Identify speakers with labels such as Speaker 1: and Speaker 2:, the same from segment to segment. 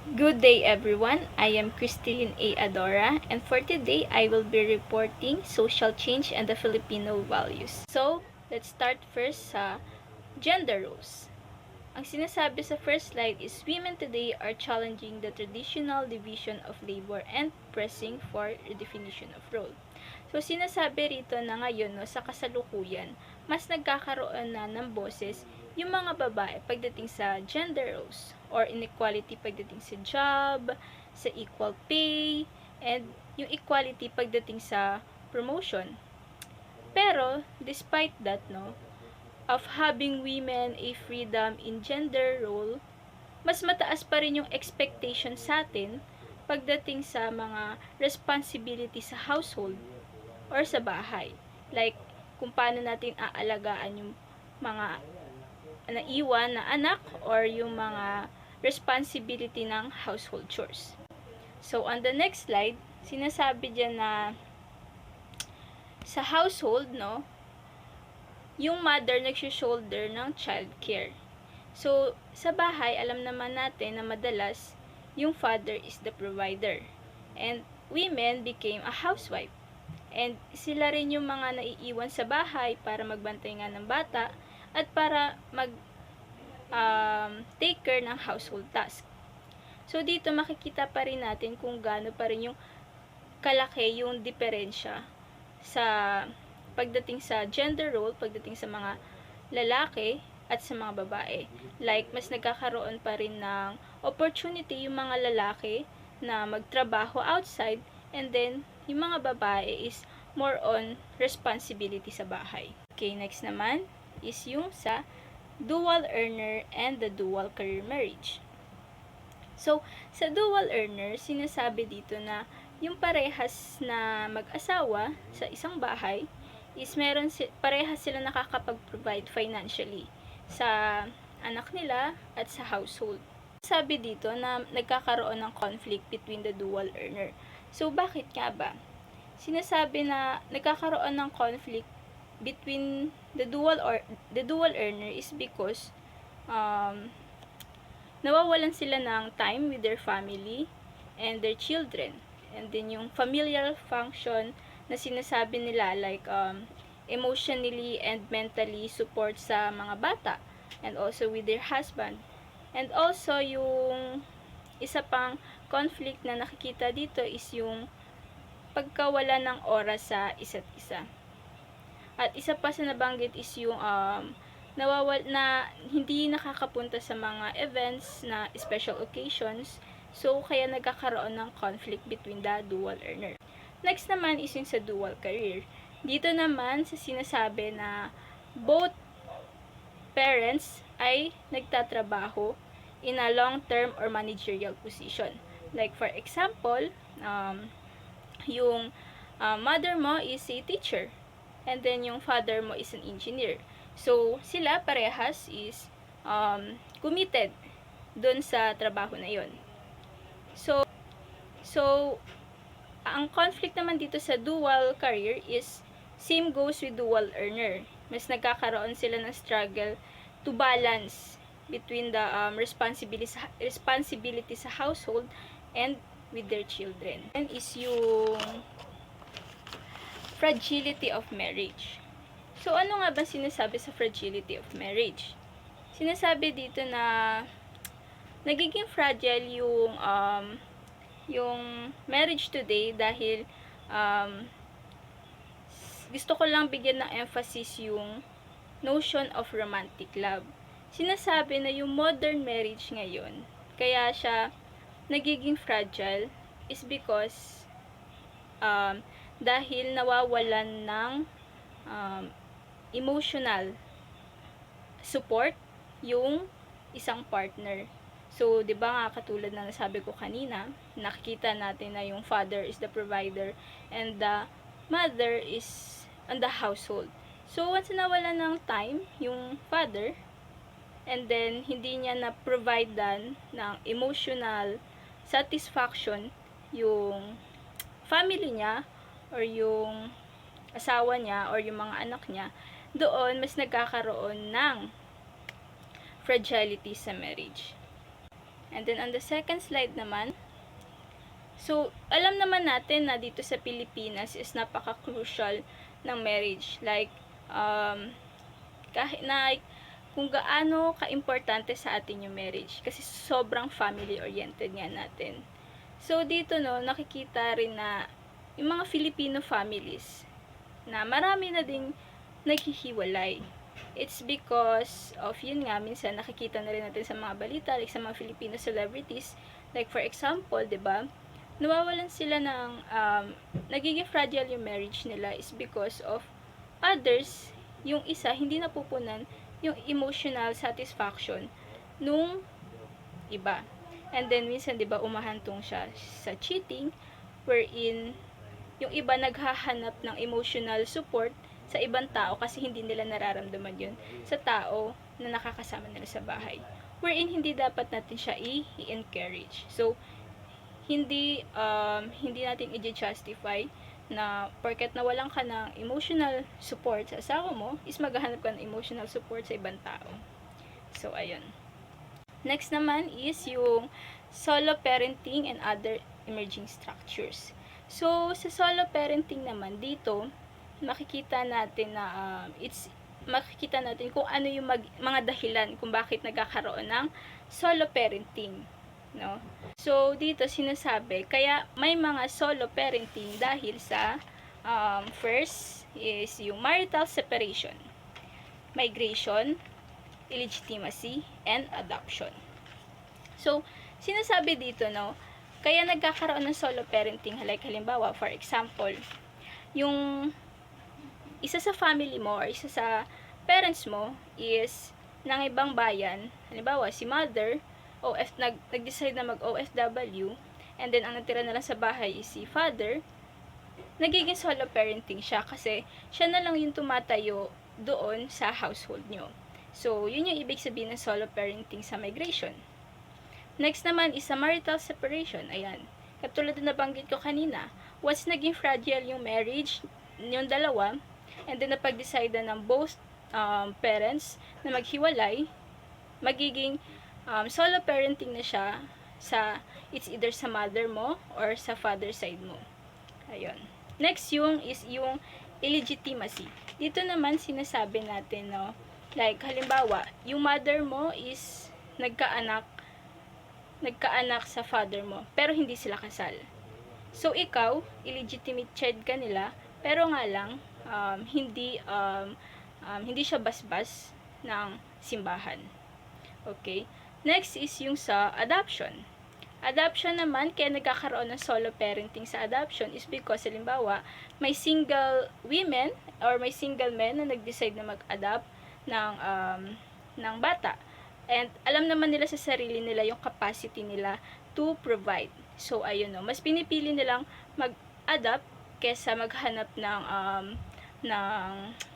Speaker 1: Good day everyone, I am Cristilyn A. Adora and for today I will be reporting social change and the Filipino values. So, let's start first sa gender roles. Ang sinasabi sa first slide is women today are challenging the traditional division of labor and pressing for redefinition of role. So, sinasabi rito na ngayon sa kasalukuyan, mas nagkakaroon na ng boses yung mga babae pagdating sa gender roles or inequality pagdating sa job, sa equal pay, and yung equality pagdating sa promotion. Pero, despite that, of having women a freedom in gender role, mas mataas pa rin yung expectation sa atin pagdating sa mga responsibility sa household or sa bahay. Like, kung paano natin aalagaan yung mga naiwan na anak or yung mga responsibility ng household chores. So, on the next slide, sinasabi dyan na sa household, yung mother nagsho-shoulder ng child care. So, sa bahay, alam naman natin na madalas yung father is the provider. And women became a housewife. And sila rin yung mga naiiwan sa bahay para magbantay nga ng bata at para take care ng household task. So, dito makikita pa rin natin kung gaano pa rin yung kalaki yung diferensya sa pagdating sa gender role, pagdating sa mga lalaki at sa mga babae. Like, mas nagkakaroon pa rin ng opportunity yung mga lalaki na magtrabaho outside and then yung mga babae is more on responsibility sa bahay. Okay, next naman is yung sa dual earner and the dual career marriage. So, sa dual earner, sinasabi dito na yung parehas na mag-asawa sa isang bahay is parehas sila nakakapag-provide financially sa anak nila at sa household. Sabi dito na nagkakaroon ng conflict between the dual earner. So, bakit nga ba? Sinasabi na nagkakaroon ng conflict between the dual earner is because nawawalan sila ng time with their family and their children. And then yung familial function na sinasabi nila like emotionally and mentally support sa mga bata and also with their husband. And also yung isa pang conflict na nakikita dito is yung pagkawala ng oras sa isa't isa. At isa pa sa nabanggit is yung na hindi nakakapunta sa mga events na special occasions, so kaya nagkakaroon ng conflict between the dual earner. Next naman is yung sa dual career. Dito naman sa sinasabi na both parents ay nagtatrabaho in a long-term or managerial position. Like for example, yung mother mo is a teacher and then yung father mo is an engineer. So, sila parehas is committed dun sa trabaho na yon. So, ang conflict naman dito sa dual career is same goes with dual earner. Mas nagkakaroon sila ng struggle to balance between the responsibility sa household and with their children. And is yung fragility of marriage. So, ano nga ba sinasabi sa fragility of marriage? Sinasabi dito na nagiging fragile yung marriage today dahil gusto ko lang bigyan ng emphasis yung notion of romantic love. Sinasabi na yung modern marriage ngayon, kaya siya nagiging fragile is because dahil nawawalan ng emotional support yung isang partner. So, 'di ba nga katulad ng nasabi ko kanina, nakikita natin na yung father is the provider and the mother is on the household. So, once nawalan ng time yung father and then hindi niya na provide ng emotional satisfaction yung family niya or yung asawa niya or yung mga anak niya, doon mas nagkakaroon ng fragility sa marriage. And then, on the second slide naman, so, alam naman natin na dito sa Pilipinas is napaka-crucial ng marriage. Like, kahit na kung gaano ka-importante sa atin yung marriage. Kasi sobrang family-oriented nga natin. So, dito no, nakikita rin na yung mga Filipino families na marami na ding naghihiwalay. It's because of, yun nga, minsan nakikita na rin natin sa mga balita, like sa mga Filipino celebrities. Like, for example, diba, nawawalan sila ng, nagiging fragile yung marriage nila is because of others, yung isa, hindi napupunan yung emotional satisfaction nung iba. And then, minsan, diba, umahantong siya sa cheating, wherein yung iba naghahanap ng emotional support sa ibang tao kasi hindi nila nararamdaman yun sa tao na nakakasama nila sa bahay. Wherein, hindi dapat natin siya i-encourage. So, hindi natin i-justify na porket nawalan ka ng emotional support sa asawa mo, is maghahanap ka ng emotional support sa ibang tao. So, ayun. Next naman is yung solo parenting and other emerging structures. So, sa solo parenting naman, dito, makikita natin na makikita natin kung ano yung mga dahilan kung bakit nagkakaroon ng solo parenting. No? So, dito sinasabi, kaya may mga solo parenting dahil sa first is yung marital separation, migration, illegitimacy, and adoption. So, sinasabi dito, no, kaya nagkakaroon ng solo parenting, like halimbawa, for example, yung isa sa family mo or isa sa parents mo is ng ibang bayan, halimbawa, si mother, nag-decide na mag-OFW, and then ang natira na lang sa bahay is si father, nagiging solo parenting siya kasi siya na lang yung tumatayo doon sa household nyo. So, yun yung ibig sabihin ng solo parenting sa migration. Next naman is sa marital separation. Ayan. Katulad na nabanggit ko kanina, once naging fragile yung marriage, yung dalawa, and then napag-decide ng both parents na maghiwalay, magiging solo parenting na siya it's either sa mother mo or sa father side mo. Ayun. Next is yung illegitimacy. Dito naman sinasabi natin, no, like halimbawa, yung mother mo is nagkaanak sa father mo, pero hindi sila kasal. So, ikaw, illegitimate child ka nila, pero nga lang, hindi siya basbas ng simbahan. Okay? Next is yung sa adoption. Adoption naman, kaya nagkakaroon ng solo parenting sa adoption is because, halimbawa, may single women or may single men na nag-decide na mag-adopt ng bata. And alam naman nila sa sarili nila yung capacity nila to provide. So, ayun, no, mas pinipili nilang mag-adopt kesa maghanap ng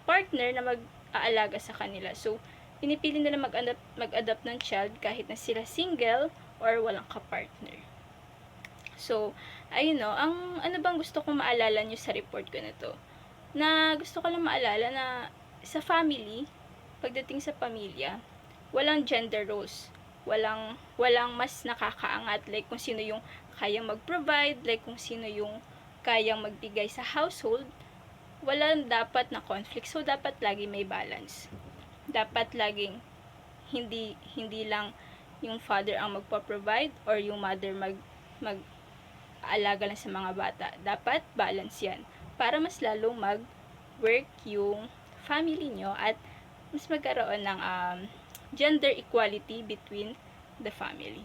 Speaker 1: partner na mag-aalaga sa kanila. So, pinipili nila mag-adopt ng child kahit na sila single or walang ka-partner. So, ayun, no, ano bang gusto kong maalala nyo sa report ko na to? Na gusto ko lang maalala na sa family, pagdating sa pamilya, walang gender roles. Walang mas nakakaangat, like kung sino yung kayang mag-provide, like kung sino yung kayang magbigay sa household. Walang dapat na conflict. So, dapat lagi may balance. Dapat laging hindi lang yung father ang magpa-provide or yung mother mag-aalaga lang sa mga bata. Dapat balance yan para mas lalong mag-work yung family nyo at mas magkaroon ng gender equality between the family.